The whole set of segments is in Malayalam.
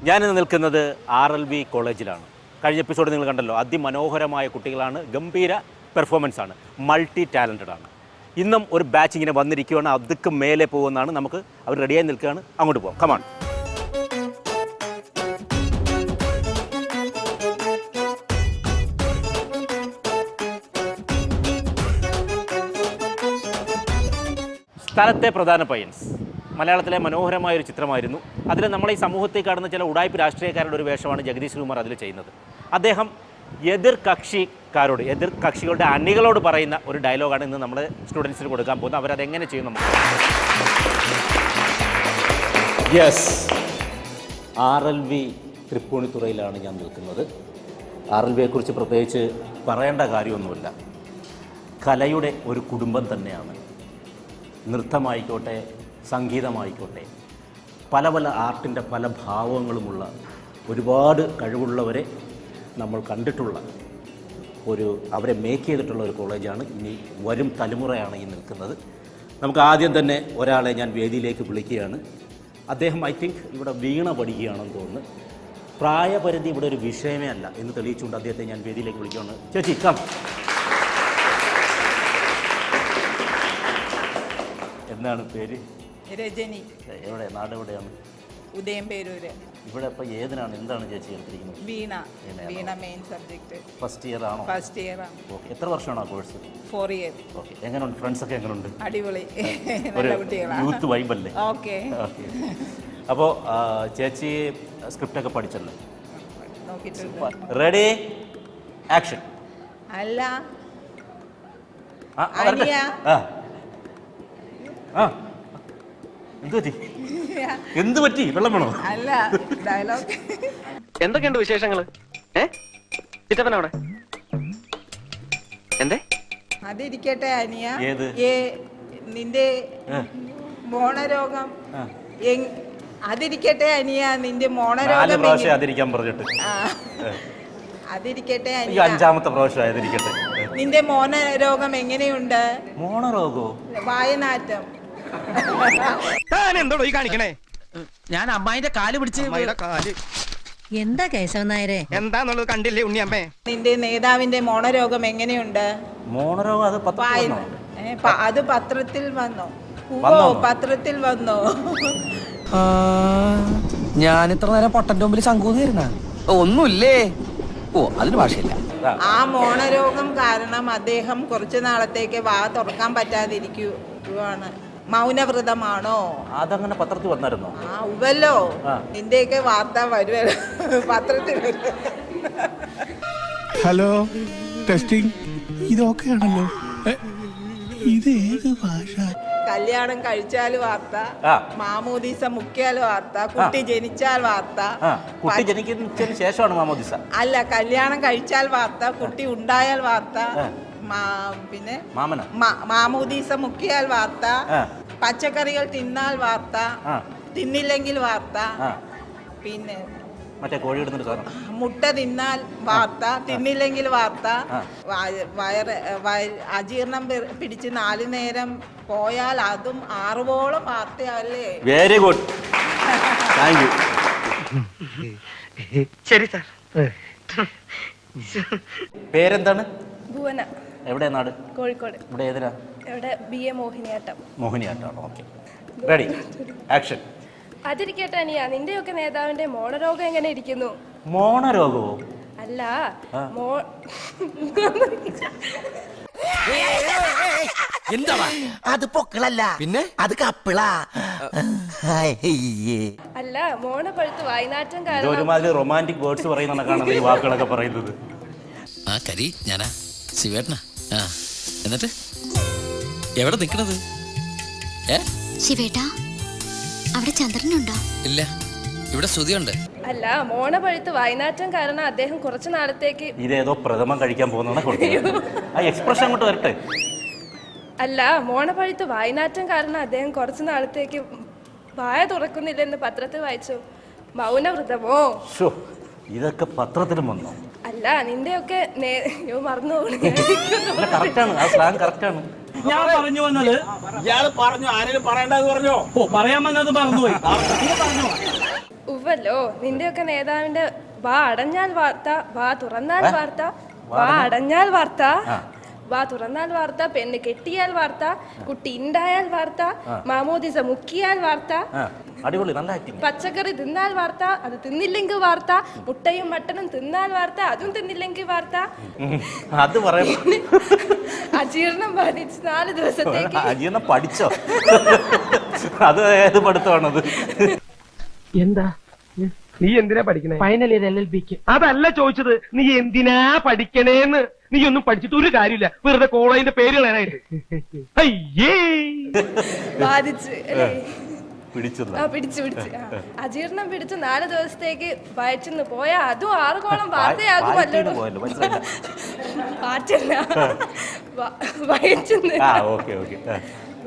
ഞാനിന്ന് നിൽക്കുന്നത് RLV കോളേജിലാണ്. കഴിഞ്ഞ എപ്പിസോഡ് നിങ്ങൾ കണ്ടല്ലോ, അതിമനോഹരമായ കുട്ടികളാണ്, ഗംഭീര പെർഫോമൻസ് ആണ്, മൾട്ടി ടാലൻറ്റഡ് ആണ്. ഇന്നും ഒരു ബാച്ച് ഇങ്ങനെ വന്നിരിക്കുകയാണ്, അതൊക്കെ മേലെ പോകുന്നതാണ്. നമുക്ക് അവർ റെഡിയായി നിൽക്കുകയാണ്, അങ്ങോട്ട് പോകാം. കമാൺ. സ്ഥലത്തെ പ്രധാന പയ്യൻസ് മലയാളത്തിലെ മനോഹരമായൊരു ചിത്രമായിരുന്നു. അതിൽ നമ്മളെ ഈ സമൂഹത്തിൽ കാണുന്ന ചില ഉടായ്പ രാഷ്ട്രീയക്കാരുടെ ഒരു വേഷമാണ് ജഗദീഷ് കുമാർ അതിൽ ചെയ്യുന്നത്. അദ്ദേഹം എതിർ കക്ഷികളുടെ അണികളോട് പറയുന്ന ഒരു ഡയലോഗാണ് ഇന്ന് നമ്മൾ സ്റ്റുഡൻസിന് കൊടുക്കാൻ പോകുന്നത്. അവരതെങ്ങനെ ചെയ്യും നമുക്ക്. യെസ്, RLV തൃപ്പൂണിത്തുറയിലാണ് ഞാൻ നിൽക്കുന്നത്. RLVയെക്കുറിച്ച് പ്രത്യേകിച്ച് പറയേണ്ട കാര്യമൊന്നുമില്ല. കലയുടെ ഒരു കുടുംബം തന്നെയാണ്. നൃത്തമായിക്കോട്ടെ, സംഗീതമായിക്കോട്ടെ, പല പല ആർട്ടിൻ്റെ പല ഭാവങ്ങളുമുള്ള ഒരുപാട് കഴിവുള്ളവരെ നമ്മൾ കണ്ടിട്ടുള്ള അവരെ മേക്ക് ചെയ്തിട്ടുള്ള ഒരു കോളേജാണ്. ഇനി വരും തലമുറയാണ് ഈ നിൽക്കുന്നത്. നമുക്ക് ആദ്യം തന്നെ ഒരാളെ ഞാൻ വേദിയിലേക്ക് വിളിക്കുകയാണ്. അദ്ദേഹം ഐ തിങ്ക് ഇവിടെ വീണ പഠിക്കുകയാണെന്ന് തോന്നുന്നു. പ്രായപരിധി ഇവിടെ ഒരു വിഷയമേ അല്ല എന്ന് തെളിയിച്ചുകൊണ്ട് അദ്ദേഹത്തെ ഞാൻ വേദിയിലേക്ക് വിളിക്കുകയാണ്. ചേച്ചി കം. എന്താണ് പേര്? രജനി. എവിടെ, നാട് എവിടെയാണ്? ഉദയംപേരൂര്. ഇവിടെ ഇപ്പോൾ ഏതിനാണ്, എന്താണ് ചേച്ചി എടുത്തിരിക്കുന്നത്? വീണ മെയിൻ സബ്ജക്ട്. ഫസ്റ്റ് ഇയർ ആണോ? ഫസ്റ്റ് ഇയർ ആണ്. ഓക്കെ. എത്ര വർഷമാണ് ആ കോഴ്സ്? 4 years. ഓക്കെ. എങ്ങനെയുണ്ട്, ഫ്രണ്ട്സൊക്കെ എങ്ങനെയുണ്ട്? അടിപൊളി, ഒരു നല്ല കുട്ടികളാണ്. യൂത്ത് വൈബല്ലേ? ഓക്കെ. അപ്പോൾ ചേച്ചി സ്ക്രിപ്റ്റൊക്കെ പഠിച്ചല്ലോ? നോക്കിയിട്ടുണ്ട്. Ready, action. അല്ല എന്ത് പറ്റി? വെള്ളം വേണോ? അല്ല, ഡയലോഗ്. എന്തൊക്കെയുണ്ട് വിശേഷങ്ങള്? ചിറ്റപ്പനവിടെ എന്തേ? അതിരിക്കട്ടെ അനിയ. ഏത്? നിന്റെ മോണരോഗം അതിരിക്കട്ടെ അനിയ. നിന്റെ മോണരോഗം അതിരിക്കാൻ പറഞ്ഞിട്ട് അതിരിക്കട്ടെ അനിയ. 5ാമത്തെ പ്രാവശ്യം അതിരിക്കട്ടെ. നിന്റെ മോണരോഗം എങ്ങനെയുണ്ട്? മോണരോഗോ? വായനാറ്റം. എന്തോ ഈ കാണിക്കണേ? ഞാൻ അമ്മായിന്റെ കാല് പിടിച്ച്. എന്താ കേശവൻ നായരെ? എന്താന്നുള്ളത് കണ്ടില്ലേ ഉണ്ണിയമ്മേ? നിന്റെ നേതാവിന്റെ മോണരോഗം എങ്ങനെയുണ്ട്? മോണരോഗം അത് അത് പത്രത്തിൽ വന്നോ? പത്രത്തിൽ വന്നോ? ഞാൻ ഇത്ര നേരം പൊട്ടന്റെ മുമ്പിൽ ശങ്കൂന്ന് തരുന്ന ഒന്നുമില്ലേ? ഓ, അതിന് ഭാഷയില്ല. ആ മോണരോഗം കാരണം അദ്ദേഹം കുറച്ചു നാളത്തേക്ക് വാ തുറക്കാൻ പറ്റാതിരിക്കുകയാണ്. മൗനവ്രതമാണോ? അതങ്ങനെ പത്രത്തിൽ വന്നായിരുന്നോ? ഉവല്ലോ, നിന്റെയൊക്കെ വാർത്ത വരുവല്ലോ പത്രത്തിൽ. Hello, testing. ഇതൊക്കെയാണല്ലോ. ഇത് ഏത് ഭാഷ? കല്യാണം കഴിച്ചാൽ വാർത്ത, മാമോദീസ മുക്കിയാൽ വാർത്ത, കുട്ടി ജനിച്ചാൽ വാർത്ത. കുട്ടി ജനിക്കുന്നതിന് ശേഷമാണ് മാമോദീസ. അല്ല, കല്യാണം കഴിച്ചാൽ വാർത്ത, കുട്ടി ഉണ്ടായാൽ വാർത്ത, പിന്നെ മാമോദീസ മുക്കിയാൽ വാർത്ത, പച്ചക്കറികൾ തിന്നാൽ വാർത്ത, തിന്നില്ലെങ്കിൽ വാർത്ത, പിന്നെ മറ്റേ കോഴി ഇടുന്നൊരു സാധനം, മുട്ട തിന്നാൽ വാർത്ത, തിന്നില്ലെങ്കിൽ വാർത്ത, അജീർണം പിടിച്ച് 4 നേരം പോയാൽ അതും 6 വാർത്തയല്ലേ? Very good, thank you. ശരി സാർ. പേരെന്താണ്? ഭുവന. എവിടെ നാട്? കോഴിക്കോട്. ഇവിടെ ഏതിനാ? ഇവിടെ BA Mohiniyattam. Mohiniyattam. Okay, ready, action. അതിരിക്കട്ടെ അനിയ, നിന്റെയൊക്കെ നേതാവിന്റെ മോണരോഗം എങ്ങനെ ഇരിക്കുന്നു? മോണരോഗമോ? അല്ല, എന്താ അത്? പൊക്കളല്ല, പിന്നെ അത് കപ്പിളാ. അല്ല, മോണ പഴുത്ത് വായനാറ്റം കാരണം. ഒരുമാതിരി റൊമാൻറ്റിക് വേർഡ്സ് പറയുന്ന ഈ വാക്കുകളൊക്കെ പറയുന്നത്. ആ കരി ഞാനാ, ശിവേട്ടനാ. എന്നിട്ട് എവിടെ നിക്കണത്? ശിവേട്ടാ, അവിടെ ചന്ദ്രനുണ്ടോ? ഇല്ല, ഇവിടെ ശ്രുതിയുണ്ട്. അല്ല, മോണ പഴുത്ത് വായനാറ്റം കാരണം അദ്ദേഹം കുറച്ചു നാളത്തേക്ക്. ഇതേതോ പ്രഥമം കഴിക്കാൻ പോകുന്ന എക്സ്പ്രഷൻ അങ്ങോട്ട് വരട്ടെ. അല്ല, മോണ പഴുത്ത് വായനാറ്റം കാരണം അദ്ദേഹം കുറച്ചു നാളത്തേക്ക് വായ തുറക്കുന്നില്ലെന്ന് പത്രത്തിൽ വായിച്ചു. മൗനവ്രതമോ? ഇതൊക്കെ പത്രത്തിലും വന്നോ? അല്ല, അല്ല നിന്റെയൊക്കെ മറന്നു അല്ല കറക്റ്റാണ്, ആ സ്ലാങ് കറക്റ്റാണ്. ഞാൻ പറഞ്ഞു വന്നത് ഇയാള് പറഞ്ഞു, ആരെങ്കിലും പറയണ്ടെന്ന് പറഞ്ഞോ? ഓ, പറയാൻ വന്നത് മറന്നുപോയി. ഉവ്വല്ലോ നിന്റെയൊക്കെ നേതാവിന്റെ വാ അടഞ്ഞാൽ വാർത്ത, വാ തുറന്നാൽ വാർത്ത, വാ അടഞ്ഞാൽ വാർത്ത, വാ തുറന്നാൽ വാർത്ത, പെണ്ണ് കെട്ടിയാൽ വാർത്ത, കുട്ടി ഉണ്ടായാൽ വാർത്ത, മാമോദിസ മുക്കിയാൽ വാർത്ത, അടിപൊളി, നല്ല ആക്ടിങ്. പച്ചക്കറി തിന്നാൽ വാർത്ത, അത് തിന്നില്ലെങ്കിൽ വാർത്ത, മുട്ടയും മട്ടനും തിന്നാൽ വാർത്ത, അതും തിന്നില്ലെങ്കിൽ വാർത്ത, അത് പറയാം. അജീർണം ബാധിച്ച് 4 ദിവസത്തേക്ക്. അജീർണം പഠിച്ചോ? അത് ഏത് പഠിത്തമാണത്? എന്താ നീ എന്തിനാ പഠിക്കണേ? ഫൈനൽ ഇയർ LLBക്ക്. അതല്ല ചോദിച്ചത്, നീ എന്തിനാ പഠിക്കണേന്ന്. നീ ഒന്നും പഠിച്ചിട്ട് ഒരു കാര്യമില്ല, വെറുതെ കോളേജിന്റെ പേര് കളയാനായിട്ട്. അയ്യേ, ബാധിച്ച് അല്ലേ? പിടിച്ചു പിടിച്ചു. അജീർണം പിടിച്ച് 4 ദിവസത്തേക്ക് വയറ്റിന്ന് പോയാ അതും 6 കോളം വാർത്തയാകുമല്ലോ.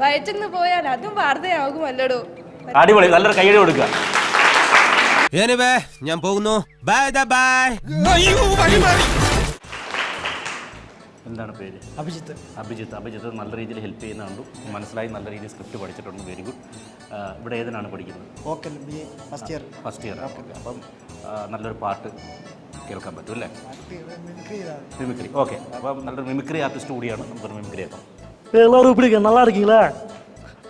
വയറ്റിന്ന് പോയാൽ അതും വാർത്തയാകുമല്ലോ. അടിപൊളി, നല്ലൊരു കൈയ്യടി കൊടുക്കുക. ഞാൻ പോകുന്നു. Bye bye. എന്താണ് പേര്? അഭിജിത്ത്. അഭിജിത്ത് നല്ല രീതിയിൽ ഹെൽപ്പ് ചെയ്യുന്നുണ്ട്, മനസ്സിലായി, നല്ല രീതിയിൽ സ്ക്രിപ്റ്റ് പഠിച്ചിട്ടുണ്ട്. Very good. ഇവിടെ ഏതിനാണ് പഠിക്കുന്നത്? First year. അപ്പം നല്ലൊരു പാട്ട് കേൾക്കാൻ പറ്റും അല്ലേ? മിമിക്രി. ഓക്കെ, അപ്പം നല്ലൊരു മിമിക്രി ആർട്ടിസ്റ്റ് കൂടിയാണ്. നമുക്കൊരു മിമിക്രി ആക്കാം. எல்லாரும் இப்படி நல்லா இருக்கீங்களா?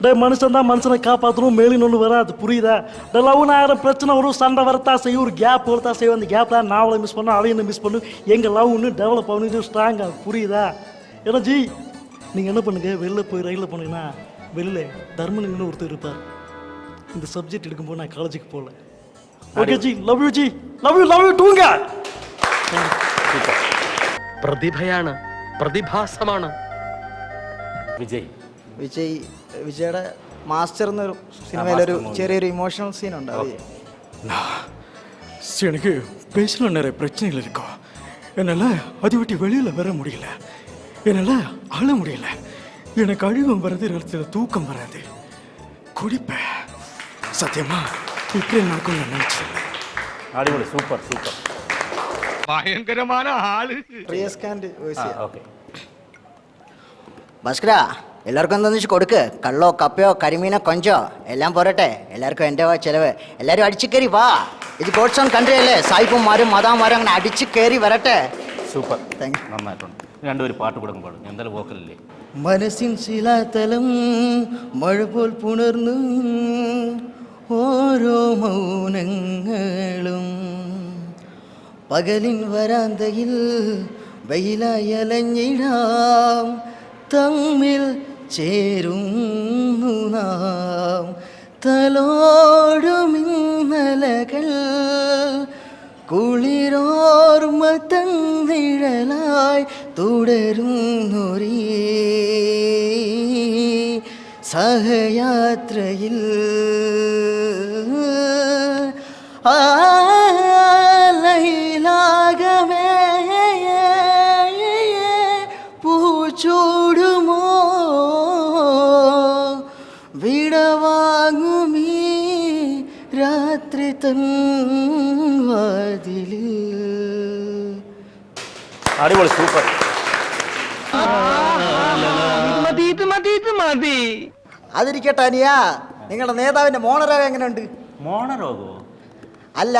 டே மனுஷன் தான் மனுஷனை காப்பாற்றணும், மேலின்னு ஒன்று வராது, புரியுதா? டே லவ்னு 1000 பிரச்சனை வரும், சண்டை வரத்தா செய்யும், ஒரு கேப் வரத்தா செய்யும். அந்த கேப்பில் நான் அவளை மிஸ் பண்ணணும், அவளையும் மிஸ் பண்ணும். எங்கள் லவ் ஒன்று டெவலப் ஆகணும், ஸ்ட்ராங்காக, புரியுதா? ஏன்னா ஜி நீங்கள் என்ன பண்ணுங்க, வெளில போய் ரயிலில் போனீங்கன்னா வெளில தர்மலிங்கன்னு ஒருத்தர் இருப்பார். இந்த சப்ஜெக்ட் எடுக்கும்போது நான் காலேஜுக்கு போகல. Okay ji, love you ji, love you டூங்க. പ്രതിഭയാണ്, പ്രതിഭാസമാണ്. വിജയുടെ മാസ്റ്റർ എന്നൊരു സിനിമയിലൊരു ചെറിയൊരു ഇമോഷണൽ സീൻ ഉണ്ട്. எனக்கு பேசல நிறைய பிரச்சனைகள் இருக்கும், என்னால் அதை விட்டு வெளியில் வர முடியல, என்னால் அழ முடியல, எனக்கு அழுகம் வராது, இடத்துல தூக்கம் வராது, குடிப்பேன். சத்தியமா இப்படி நடக்கும் நினைச்சேன். അടിപൊളി, സൂപ്പർ. ഭയങ്കരമായ ആള്. ഭാസ്കര, എല്ലാവർക്കും എന്താണെന്ന് വെച്ച് കൊടുക്ക്. കള്ളോ കപ്പയോ കരിമീനോ കൊഞ്ചോ എല്ലാം പോരട്ടെ. എല്ലാവർക്കും എൻ്റെ ചിലവ്. എല്ലാവരും അടിച്ചു കയറി വാ. ഇത് ഗോഡ്സ് ഓൺ കൺട്രി അല്ലേ? സായിപ്പുമാരും മതാമാരും അങ്ങനെ അടിച്ചു കയറി വരട്ടെ. സൂപ്പർ, നന്നായിട്ടുണ്ട്. രണ്ടുപേരും പാട്ട് കൊടുക്കും പാടും. എന്തായാലും വോക്കലല്ലേ? മനസ്സിൻ ശിലാതലം മഴ പോൽ പുണർന്നു ഓരോ മൗനങ്ങളും പകലിൻ വരാന്തയിൽ വെയിലായി അലഞ്ഞിടാം, തമ്മിൽ ചേരുന്നു നാം. തലോടുമിന്നലകൾ കുളിരോർമ്മ തന്നിഴലായി തുടരുന്നൊരീ സഹയാത്രയിൽ ലൈലാകമേ പൂച്ചൂടുമോ വിടവാങ്ങുമീ രാത്രി തൻ വാതിലിൽ. അടിപൊളി, സൂപ്പർ. മതി. അതിരിക്കട്ടെ അനിയാ, നിങ്ങളുടെ നേതാവിന്റെ മോണരോഗം എങ്ങനെയുണ്ട്? മോണരോഗമോ? അല്ല,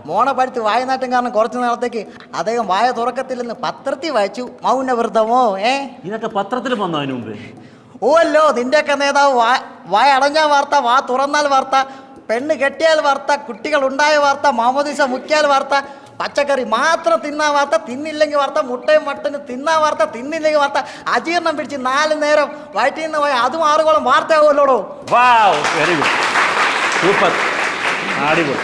മോണ പഴുത്ത് വായനാട്ടം കാരണം കുറച്ചു നാളത്തേക്ക് അദ്ദേഹം വായ തുറക്കത്തില്ലെന്ന് പത്രത്തിൽ വായിച്ചു. മൗനവ്രതമോ? ഇതൊക്കെ പത്രത്തിൽ വന്നോ അതിനു മുമ്പ്? ഓല്ലോ, നിന്റെയൊക്കെ നേതാവ് വായ അടഞ്ഞാൽ വാർത്ത, വാ തുറന്നാൽ വാർത്ത, പെണ്ണ് കെട്ടിയാൽ വാർത്ത, കുട്ടികൾ ഉണ്ടായ വാർത്ത, മാമോദിസ മുക്കിയാൽ വാർത്ത, പച്ചക്കറി മാത്രം തിന്നാ വാർത്ത, തിന്നില്ലെങ്കിൽ വാർത്ത, മുട്ടയും മട്ടന് തിന്നാ വാർത്ത, തിന്നില്ലെങ്കിൽ വാർത്ത, അജീർണം പിടിച്ച് 4 നേരം വയറ്റിൽ നിന്ന് പോയാൽ അതും 6 കോളം വാർത്തയാകുമല്ലോടോ. വെരി ഗുഡ്, സൂപ്പർ, അടിപൊളി.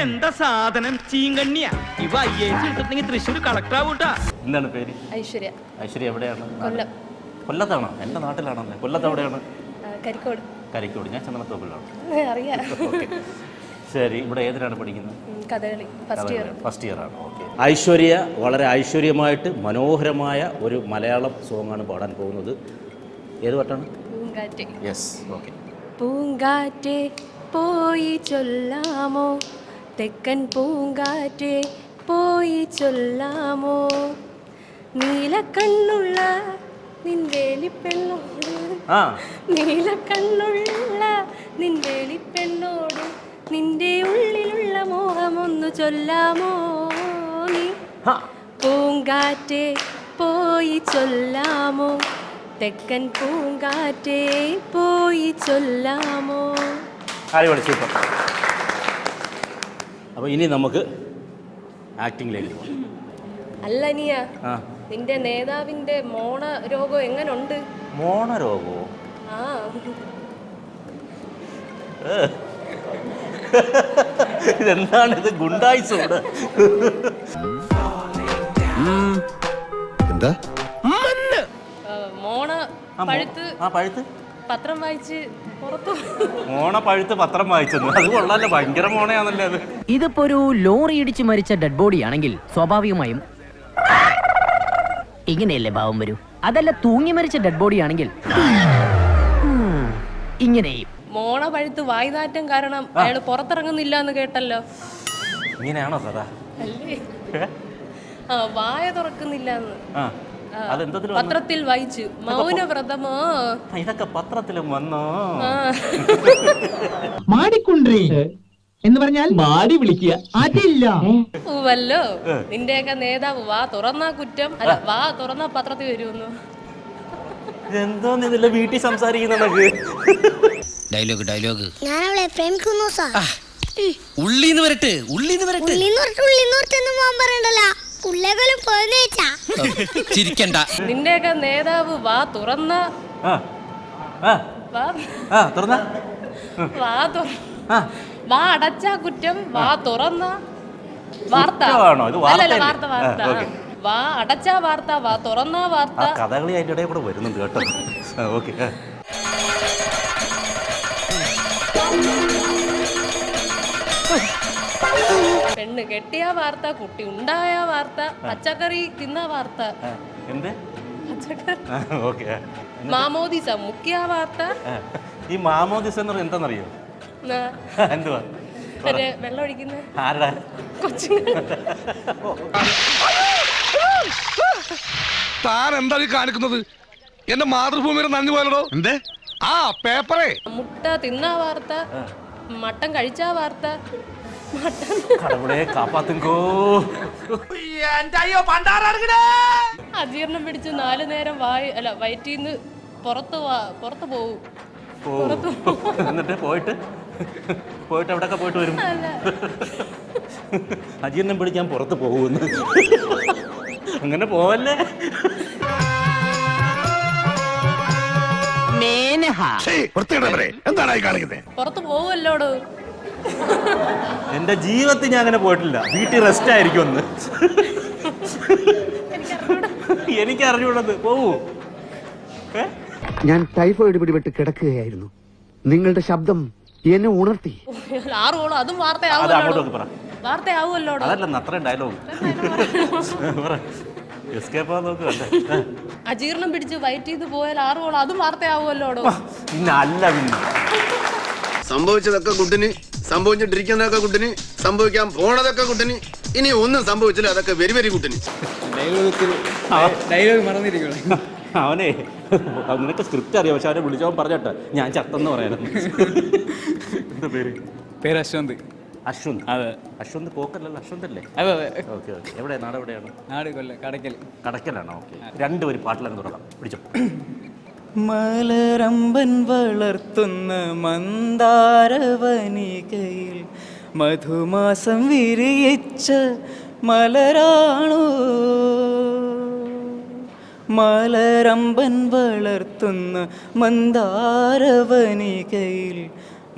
എന്താ സാധനം? ചീങ്കണ്ണിയാ. ഇവ IAS എടുത്തിട്ടുണ്ടെങ്കിൽ തൃശ്ശൂർ കളക്ടർ ആവൂട്ടാ. എന്താണ് പേര്? ഐശ്വര്യ. ഐശ്വര്യ എവിടെയാണ്? കൊല്ലം. കൊല്ലത്താണോ? എൻ്റെ നാട്ടിലാണല്ലേ. കൊല്ലത്ത് എവിടെയാണ്? കരിക്കോട്. ഞാൻ ചന്ദനത്തോപ്പിലാണ്. അറിയാം. ശരി, ഇവിടെ ഏതിനാണ് പഠിക്കുന്നത്? കഥകളി ഫസ്റ്റ് ഇയർ ആണ്. ഓക്കെ. ഐശ്വര്യ വളരെ ഐശ്വര്യമായിട്ട് മനോഹരമായ ഒരു മലയാളം സോങ്ങാണ് പാടാൻ പോകുന്നത്. ഏത് പാട്ടാണ്? പൂങ്കാറ്റ്. Yes, okay. പൂങ്കാറ്റേ പോയി ചൊല്ലാമോ, തെക്കൻ പൂങ്കാറ്റേ പോയി ചൊല്ലാമോ നീലക്കണ്ണുള്ള നിൻവേലിപ്പെണ്ണോട് നീലക്കണ്ണുള്ള നിൻവേലിപ്പെണ്ണോട് നിന്റെ ഉള്ളിലുള്ള മോഹമൊന്നു ചൊല്ലാമോ നീ പൂങ്കാറ്റേ പോയി ചൊല്ലാമോ തെക്കൻ പൂങ്കാറ്റേ പോയി ചൊല്ലാമോ. അടിപൊളി, സൂപ്പർ. അപ്പോൾ ഇനി നമുക്ക് ആക്ടിങ്ങിലേക്ക് പോകാം. അല്ല നീയ നിന്റെ നേതാവിന്റെ മോണ രോഗം എങ്ങനുണ്ട്? മോണരോഗമോ? ആ ഇതെന്താണിത്? ഗുണ്ടായിസോട് എന്താ മോണ പഴുത്ത് പഴുത്ത് പത്രം വായിച്ച് പുറത്തു. മോണ പഴുത്ത് പത്രം വായിച്ചെന്ന്? അത് കൊള്ളാല്ലോ, ഭയങ്കര മോണയാണല്ലേ അത്. ഇതിപ്പോ ഒരു ലോറി ഇടിച്ച് മരിച്ച ഡെഡ് ബോഡി ആണെങ്കിൽ സ്വാഭാവികമായും ഇങ്ങനെയല്ലേ ഭാവം വരൂ. അതല്ല തൂങ്ങി മരിച്ച ഡെഡ് ബോഡി ആണെങ്കിൽ ഇങ്ങനെയും. മോണ പഴുത്ത് വായുനാറ്റം കാരണം അയാള് പുറത്തിറങ്ങുന്നില്ല എന്ന് കേട്ടല്ലോ. ഇങ്ങനെയാണോ സദാ? അല്ലേ? വായ തുറക്കുന്നില്ല എന്ന് അതെന്തതിലും പത്രത്തിൽ വായിച്ചു. മൗനവ്രതമോ? ഇതൊക്കെ പത്രത്തിലും വന്നോ? മാടിക്കുണ്ടേ എന്ന് പറഞ്ഞാൽ മാടി വിളിക്കുക അതില്ല. വല്ലോ നിന്റെയൊക്കെ നേതാവ് വാ തുറന്നാ കുറ്റം, അല്ല വാ തുറന്നാ പത്രത്തിൽ വരുമെന്നു. എന്തോന്ന് ഇതില്ല വീട്ടിൽ സംസാരിക്കുന്നതൊക്കെ? Dialogue dialogue. ഞാൻ അവളെ പ്രേമിക്കുന്നു സാർ. ഉള്ളിന്ന് വരട്ടെ, ഉള്ളിന്ന് വരട്ടെ. ചിരിക്കണ്ട. നിന്റെയൊക്കെ നേതാവ് വാ തുറന്ന വാ അടച്ചാ കുറ്റം, വാ തുറന്ന വാർത്ത. അല്ലല്ല, വാർത്ത വാർത്ത. വാ അടച്ചാ വാർത്ത, വാ തുറന്ന വാർത്ത. കഥകളി അതിന്റെ ഇടയിൽ കൂടെ വരുന്നുണ്ട് കേട്ടോ. ഓക്കെ. പെണ്ണ് കെട്ടിയ വാർത്ത, കുട്ടി ഉണ്ടായ വാർത്ത, പച്ചക്കറി തിന്ന വാർത്ത. എന്ത്? ഓക്കെ. മാമോദിസ മുഖ്യ വാർത്ത. ഈ മാമോദിസ എന്ന് പറഞ്ഞാൽ എന്താണെന്നറിയോ? എന്തുവാ? വെള്ളം ഒഴിക്കുന്ന ആരുടെ? കൊച്ചുങ്ങൾ. താൻ എന്താ കാണിക്കുന്നത്? എന്റെ മാതൃഭൂമിയുടെ നന്ദി പോലോ. എന്തേ? ആ പേപ്പറേ. മുട്ട തിന്ന വാർത്ത, മട്ടൻ കഴിച്ച വാർത്ത. അജീർണം പിടിച്ച് 4 നേരം വയറ്റിന്ന് പുറത്തു പോകും. എന്നിട്ട് പോയിട്ട് എവിടെയൊക്കെ പോയിട്ട് വരും? അജീർണം പിടിക്കാൻ പുറത്ത് പോകുന്നു. അങ്ങനെ പോവല്ലേ? എന്താണ് കാണിക്കുന്നത്? പുറത്ത് പോവല്ലോടോ. എന്റെ ജീവിതത്തിൽ ഞാൻ അങ്ങനെ പോയിട്ടില്ല. വീട്ടിൽ റെസ്റ്റ് ആയിരിക്കും ഒന്ന്. എനിക്ക് അറിഞ്ഞൂടത്. പോവൂ. ഞാൻ ടൈഫോയിഡ് പിടിപെട്ട് കിടക്കുകയായിരുന്നു. നിങ്ങളുടെ ശബ്ദം എന്നെ ഉണർത്തി. 6 കോളം അതും വാർത്തയാവുമല്ലോ. അതല്ല അത്രയും ഡയലോഗ്. അജീർണം പിടിച്ച് വയറ്റിന്ന് പോയാൽ 6 കോളം അതും വാർത്തയാവുമല്ലോടോ. പിന്നെ അല്ല, പിന്നെ സംഭവിച്ചതൊക്കെ കുട്ടിന്, സംഭവിച്ചിട്ടിരിക്കുന്നതൊക്കെ കുട്ടിന്, സംഭവിക്കാൻ പോണതൊക്കെ കുട്ടിന്, ഇനി ഒന്നും സംഭവിച്ചില്ല അതൊക്കെ വെരി വെരി കുട്ടിന്. ഡയലോഗ് മറന്നിരിക്കണം. അവനെ നിനക്ക് സ്ക്രിപ്റ്റ് അറിയാം, പക്ഷെ അവനെ വിളിച്ചവൻ പറഞ്ഞിട്ട് ഞാൻ ചത്തെന്ന് പറയാനും. എന്താ പേര്? അശ്വന്ത്. അശ്വന്ത്? അതെ. അശ്വന്ത് പോക്കല്ലല്ലോ, അശ്വന്ത് അല്ലേ? അതെ അതെ. Okay okay. എവിടെ? നാട് എവിടെയാണ്? നാട് കടക്കൽ. കടക്കലാണോ? ഓക്കെ. 2 വരി പാട്ടിലങ്ങ് തുടങ്ങാം. പിടിച്ചോ. മലരമ്പൻ വളർത്തുന്ന മന്ദാരവനികയിൽ മധുമാസം വിരിയിച്ച മലരാണോ? മലരമ്പൻ വളർത്തുന്ന മന്ദാരവനികയിൽ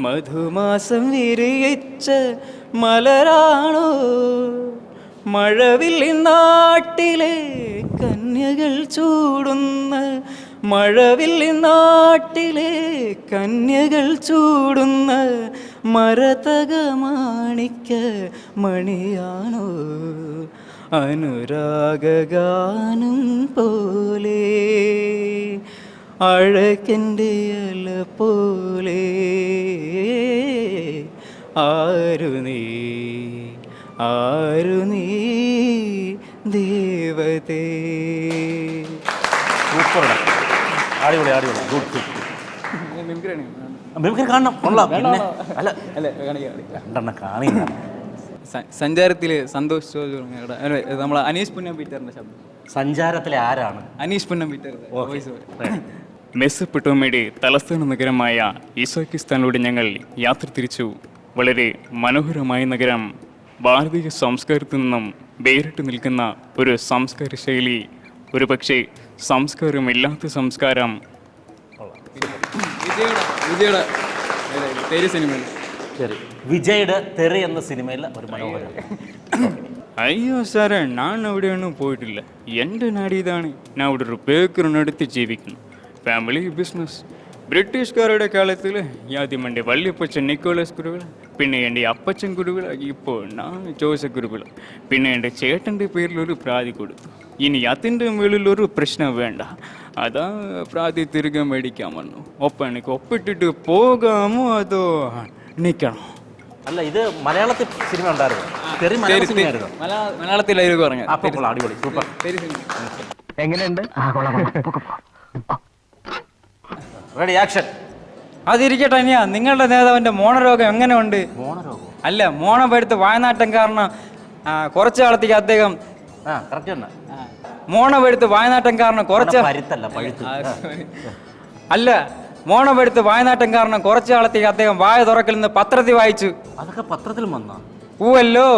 മധുമാസം വിരിയിച്ച മലരാണോ? മഴവില്ലിൻ നാട്ടിലെ കന്യകൾ ചൂടുന്ന, മഴവില്ലിൻ നാട്ടിലെ കന്യകൾ ചൂടുന്ന മരതക മാണിക്യ മണിയാണോ? അനുരാഗഗാനം പോലെ അഴകൻ്റെ അല പോലെ ആരു നീ ആരു നീ ദേവതേ. സൂപ്പർ, അടിപൊളി അടിപൊളി, ഗുഡ് ഗുഡ്. മിമിക്രി കാണണം, കൊള്ളാം. പിന്നെ അല്ല രണ്ടെണ്ണം കാണില്ല. സഞ്ചാരത്തില് സന്തോഷ് നമ്മളെ അനീഷ് പുന്നം പീറ്ററിന്റെ ശബ്ദം. സഞ്ചാരത്തിലെ ആരാണ്? അനീഷ് പുന്നം പീറ്റർ. മെസ്സപ്പെട്ടോമയുടെ തലസ്ഥാന നഗരമായ ഈസോക്കിസ്ഥാനിലൂടെ ഞങ്ങൾ യാത്ര തിരിച്ചു. വളരെ മനോഹരമായ നഗരം. ഭാരതീയ സംസ്കാരത്തിൽ നിന്നും വേറിട്ട് നിൽക്കുന്ന ഒരു സംസ്കാര ശൈലി, ഒരു പക്ഷേ സംസ്കാരമില്ലാത്ത സംസ്കാരം. വിജയുടെ തെരി സിനിമയിൽ വിജയുടെ തെറി എന്ന സിനിമയിൽ ഒരു മനോഹരം. അയ്യോ സാറേ, ഞാൻ അവിടെയൊന്നും പോയിട്ടില്ല. എൻ്റെ നാട് ഇതാണ്. ഞാൻ അവിടെ ഒരു ബേക്കറി നടത്തി ജീവിക്കുന്നു. Family business. ബ്രിട്ടീഷുകാരുടെ കാലത്തിൽ ആദ്യം എൻ്റെ വല്യപ്പച്ചൻ നിക്കോളസ് കുരുവിള, പിന്നെ എൻ്റെ അപ്പച്ചൻ കുരുവിള, ഇപ്പോൾ ഞാൻ ജോസഫ് കുരുവിള, പിന്നെ എൻ്റെ ചേട്ടൻ്റെ പേരിലൊരു പ്രാതി കൊടുത്തു. ഇനി അതിൻ്റെ മുകളിലൊരു പ്രശ്നം വേണ്ട, അതാ പ്രാതി തിരികെ മേടിക്കാൻ വന്നു. ഒപ്പം എനിക്ക് ഒപ്പിട്ടിട്ട് പോകാമോ അതോ നിൽക്കണോ? അല്ല, ഇത് മലയാളത്തിൽ സിനിമ ഉണ്ടായിരുന്നു. മലയാളത്തിലായിരുന്നു പറഞ്ഞു. അടിപൊളി, സൂപ്പർ. എങ്ങനെയുണ്ട്? Ready, action. അതിരിക്കട്ടെ അനിയ, നിങ്ങളുടെ നേതാവിന്റെ മോണരോഗം എങ്ങനെയുണ്ട്? മോണരോഗം അല്ല, മോണം പഴുത്ത് വായനാട്ടം കാരണം കുറച്ചു കാലത്തേക്ക് അദ്ദേഹം മോണമെടുത്ത് വായനാട്ടം കാരണം അല്ല മോണമെടുത്ത് വായനാട്ടം കാരണം കുറച്ചു കാലത്തേക്ക് അദ്ദേഹം വായ തുറക്കലെന്ന് പത്രത്തിൽ വായിച്ചു. അതൊക്കെ പത്രത്തിൽ വന്നാ? പൂവല്ലോ,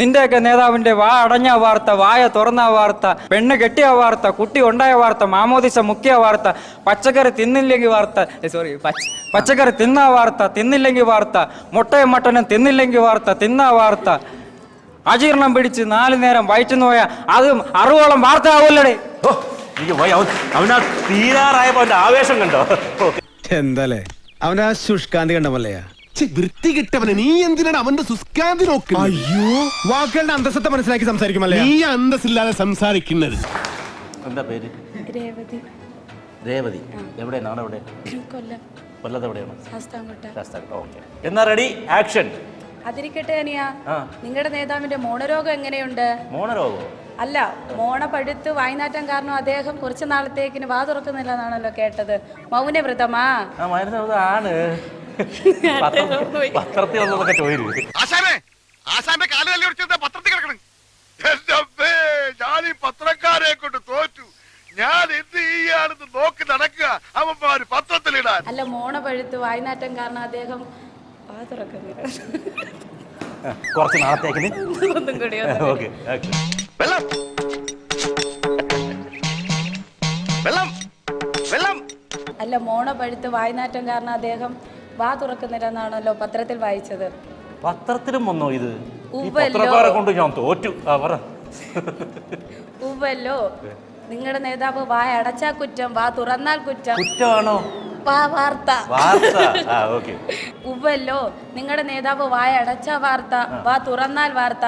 നിന്റെയൊക്കെ നേതാവിന്റെ വാ അടഞ്ഞ വാർത്ത, വായ തുറന്ന വാർത്ത, പെണ്ണ് കെട്ടിയ വാർത്ത, കുട്ടി ഉണ്ടായ വാർത്ത, മാമോദിസ മുക്കിയ വാർത്ത, പച്ചക്കറി തിന്നില്ലെങ്കിൽ വാർത്ത, പച്ചക്കറി തിന്ന വാർത്ത, തിന്നില്ലെങ്കിൽ വാർത്ത, മുട്ടയും മട്ടനും തിന്നില്ലെങ്കിൽ വാർത്ത, തിന്ന വാർത്ത, അജീർണം പിടിച്ച് 4 നേരം വയറ്റുന്നു പോയാൽ അതും 60ഓളം വാർത്ത ആവൂല്ലേ? അവനാ തീരാറായപ്പോ അവന്റെ ആവേശം കണ്ടോ? എന്താലേ അവനാ ശുഷ്കാന്തി കണ്ടമല്ലയാ. വൃത്തി കിട്ടവനെ, നീ എന്തിനാണ് അവന്റെ സുസ്കാന്തി നോക്കുക? അയ്യോ, വാക്കുകളുടെ അന്തസ്സത്തെ മനസ്സിലാക്കി സംസാരിക്കുമല്ലേ. നീ അന്തസ്സില്ലാതെ സംസാരിക്കുന്നത്. എന്താ പേര്? രേവതി. രേവതി. എവിടെ നാട്? എവിടെ? കൊല്ലം. കൊല്ലത്ത് എവിടെയാണ്? ശാസ്താംകോട്ട. ഓക്കെ, എന്നാ റെഡി, ആക്ഷൻ. അതിരിക്കട്ടെ അനിയ, നിങ്ങളുടെ നേതാവിന്റെ മോണരോഗം എങ്ങനെയുണ്ട്? മോണരോഗം അല്ല, മോണ പഴുത്ത് വായ്നാറ്റം കാരണം അദ്ദേഹം കുറച്ചു നാളത്തേക്കിന് വാ തുറക്കുന്നില്ല എന്നാണല്ലോ കേട്ടത്. മൗനവ്രതമാ? ആണ്. പത്രത്തിൽ വന്നതൊക്കെ ചോദിച്ചു. ഞാൻ ഈ പത്രക്കാരെ കൊണ്ട് തോറ്റു. ഞാൻ എന്ത് ചെയ്യാണെന്ന് നോക്കി നടക്കുക. അവന്മാര് പത്രത്തിലിടാൻ. അല്ല, മോണ പഴുത്ത് വായ്നാറ്റം കാരണം അദ്ദേഹം വാ തുറക്കുന്നില്ല. കുറച്ച് നാളത്തേക്കിന് ഒന്നും കൂടി. ഓക്കെ. വെള്ളം വെള്ളം വെള്ളം. അല്ല, മോണ പഴുത്ത് വായ്നാറ്റം കാരണം അദ്ദേഹം വാ തുറക്കുന്നില്ല എന്നാണല്ലോ പത്രത്തിൽ വായിച്ചത്. പത്രത്തിലും വന്നോ ഇത്? ഉവ്വല്ലോ. പത്രക്കാരെ കൊണ്ട് ഞാൻ തോറ്റു. ഉവ്വല്ലോ, നിങ്ങളുടെ നേതാവ് വായ അടച്ചാൽ കുറ്റം, വാ തുറന്നാൽ കുറ്റം. കുറ്റമാണോ? വാർത്ത. ഓക്കെ. ഉവ്വല്ലോ, നിങ്ങളുടെ നേതാവ് വായ അടച്ച വാർത്ത, വാ തുറന്നാൽ വാർത്ത,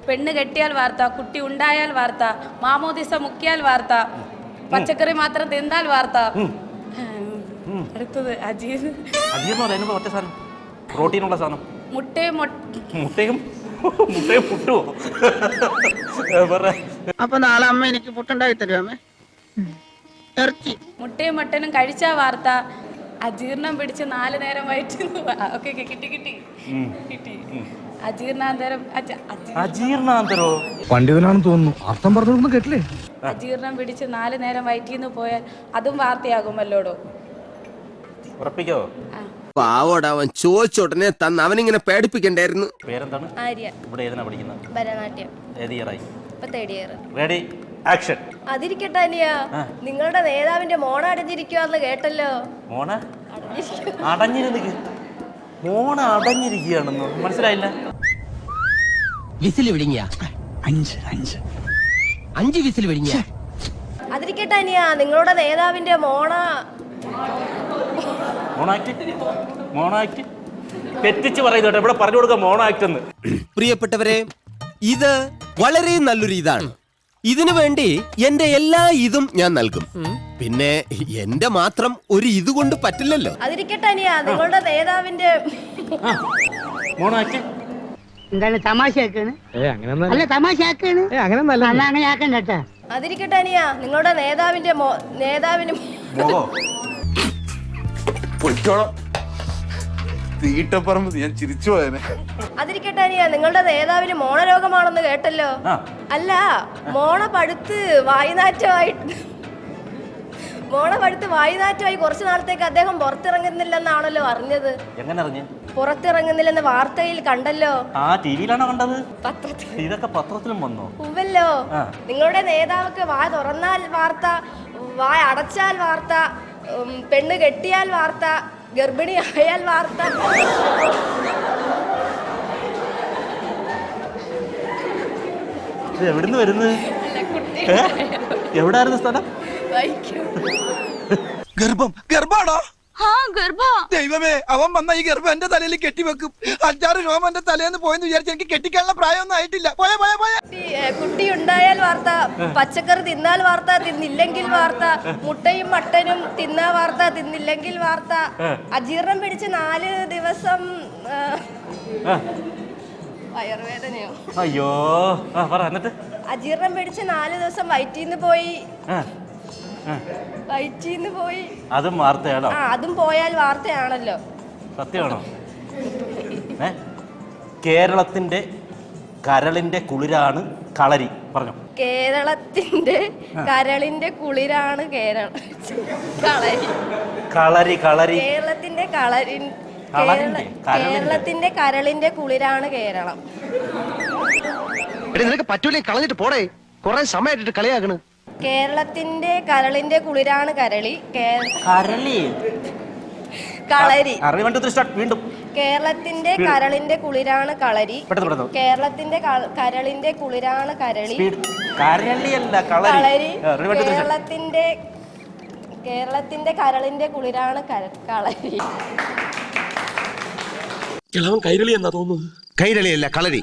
പെണ്ണ് കെട്ടിയാൽ വാർത്ത, കുട്ടി ഉണ്ടായാൽ വാർത്ത, മാമോദിസ മുക്കിയാൽ വാർത്ത, പച്ചക്കറി മാത്രം തിന്നാൽ വാർത്ത. അടുത്തത് അജീർ. ഒറ്റ സാധനം, പ്രോട്ടീനുള്ള സാധനം. മുട്ടയും പുട്ടുവോ? അപ്പൊ നാളെ അമ്മ എനിക്ക് പുട്ടുണ്ടാക്കി തരുമേ. ഇറച്ചി. മുട്ടയും മട്ടനും കഴിച്ച വാർത്ത, അജീർണം പിടിച്ച് 4 നേരം വയറ്റുന്നു. ഓക്കെ, കിട്ടി. അജീർണാന്തരോ? പണ്ഡിതനാണെന്ന് തോന്നുന്നു. അർത്ഥം പറഞ്ഞൊന്നും കേട്ടില്ലേ? അജീർണം പിടിച്ച് 4 നേരം വയറ്റിന്ന് പോയാൽ അതും വാർത്തയാകുമല്ലോടോ. ഉറപ്പിക്കോ? പാവോട് അവൻ ചോദിച്ചോടനെ തന്ന് അവനിങ്ങനെ പേടിപ്പിക്കണ്ടായിരുന്നു. പേരെന്താണ്? ആര്യ. ഇവിടെ ഏതിനാ പഠിക്കുന്നത്? ഭരതനാട്യം. ഏത് ഇയറായി? ഇപ്പൊ 3rd ഇയർ. Ready, action. അതിരിക്കട്ടെ അനിയ, നിങ്ങളുടെ നേതാവിന്റെ മോണ അടഞ്ഞിരിക്കുവാന്ന് കേട്ടല്ലോ. മോണ അടഞ്ഞിരിക്കുകയാണെന്നോ? മനസ്സിലായില്ല. വിസിൽ വിഴുങ്ങിയ 5 വിസിൽ വിഴുങ്ങിയ. അതിരിക്കട്ടെ അനിയ, നിങ്ങളുടെ നേതാവിന്റെ മോണാക്ട് തെറ്റിച്ച് പറയുന്നുണ്ട്. ഇവിടെ പറഞ്ഞു കൊടുക്കാം മോണാക്ട് എന്ന്. പ്രിയപ്പെട്ടവരെ, ഇത് വളരെ നല്ലൊരു ഇതാണ്. ഇതിനു വേണ്ടി എന്റെ എല്ലാ ഇതും ഞാൻ നൽകും. പിന്നെ എന്റെ മാത്രം ഒരു ഇത് കൊണ്ട് പറ്റില്ലല്ലോ. അതിരിക്കട്ടെ അനിയ, നിങ്ങളുടെ നേതാവിന്റെ എന്താണ് തമാശയാക്കാണ് അല്ല തമാശയാക്കാണ് അങ്ങനെ ആക്കണ്ട കേട്ടാ. അതിരിക്കട്ടെ അനിയ, നിങ്ങളുടെ നേതാവിന് തീട്ടപ്പറമ്പ് ഞാൻ ചിരിച്ചു പോയനെ. അതിരിക്കട്ടെ അനിയ, നിങ്ങളുടെ നേതാവിന് മോണരോഗമാണെന്ന് കേട്ടല്ലോ. അല്ല, മോണ പഴുത്ത് വായുനാറ്റമായി കുറച്ചു നാളത്തേക്ക് അദ്ദേഹം പുറത്തിറങ്ങുന്നില്ലെന്നാണല്ലോ അറിഞ്ഞത്. എങ്ങനെ അറിഞ്ഞു? പുറത്തിറങ്ങുന്നില്ലെന്ന് വാർത്തയിൽ കണ്ടല്ലോ. ആ ടിവിയിലാണോ കണ്ടത്? പത്രത്തിൽ. ഇതൊക്കെ പത്രത്തിലും വന്നോ? ഉവ്വല്ലോ. നിങ്ങളുടെ നേതാവൊക്കെ വായ തുറന്നാൽ വാർത്ത, വായ അടച്ചാൽ വാർത്ത, പെണ്ണ് കെട്ടിയാൽ വാർത്ത, ഗർഭിണി ആയാൽ വാർത്ത. എവിടുന്ന് വരുന്നത്? എവിടായിരുന്നു സ്ഥലം? ഗർഭാണോ? ദൈവമേ, അവൻ വന്ന ഈ ഗർഭം എന്റെ തലയിൽ കെട്ടിവെക്കും. 5-6 രോമം എന്റെ തലേന്ന് പോയെന്ന് വിചാരിച്ച് എനിക്ക് കെട്ടിക്കാനുള്ള പ്രായമൊന്നും ആയിട്ടില്ല. കുട്ടി ഉണ്ടായാൽ വാർത്ത, പച്ചക്കറി തിന്നാൽ വാർത്ത, തിന്നില്ലെങ്കിൽ വാർത്ത, മുട്ടയും മട്ടനും തിന്നാ വാർത്ത, തിന്നില്ലെങ്കിൽ വാർത്ത, അജീർണം പിടിച്ച് 4 ദിവസം വയറുവേദനയോ? അയ്യോ, എന്നിട്ട് അജീർണം പിടിച്ച് 4 ദിവസം വയറ്റീന്ന് പോയി. അതും വാർത്തയാണോ? അതും പോയാൽ വാർത്തയാണല്ലോ. സത്യമാണോ? കേരളത്തിന്റെ കരളിന്റെ കുളിരാണ് കളരി. പറഞ്ഞു. കേരളത്തിന്റെ കരളിന്റെ കുളിരാണ് കളരി. കേരളത്തിന്റെ കേരളത്തിന്റെ കരളിന്റെ കുളിരാണ് കേരളം. നിനക്ക് പറ്റൂലേ, കളഞ്ഞിട്ട് പോടേ. കൊറേ സമയമായിട്ട് കളിയാക്കണ്. കേരളത്തിന്റെ കരളിന്റെ കുളിരാണ് കളരി. വീണ്ടും. കേരളത്തിന്റെ കരളിന്റെ കുളിരാണ് കളരി. കേരളത്തിന്റെ കരളിന്റെ കുളിരാണ് കരളി. കളരി. കേരളത്തിന്റെ കരളിന്റെ കുളിരാണ് കളരി. കിളവൻ കൈരളി എന്നാ തോന്നുന്നത്. കൈരളിയല്ല, കളരി.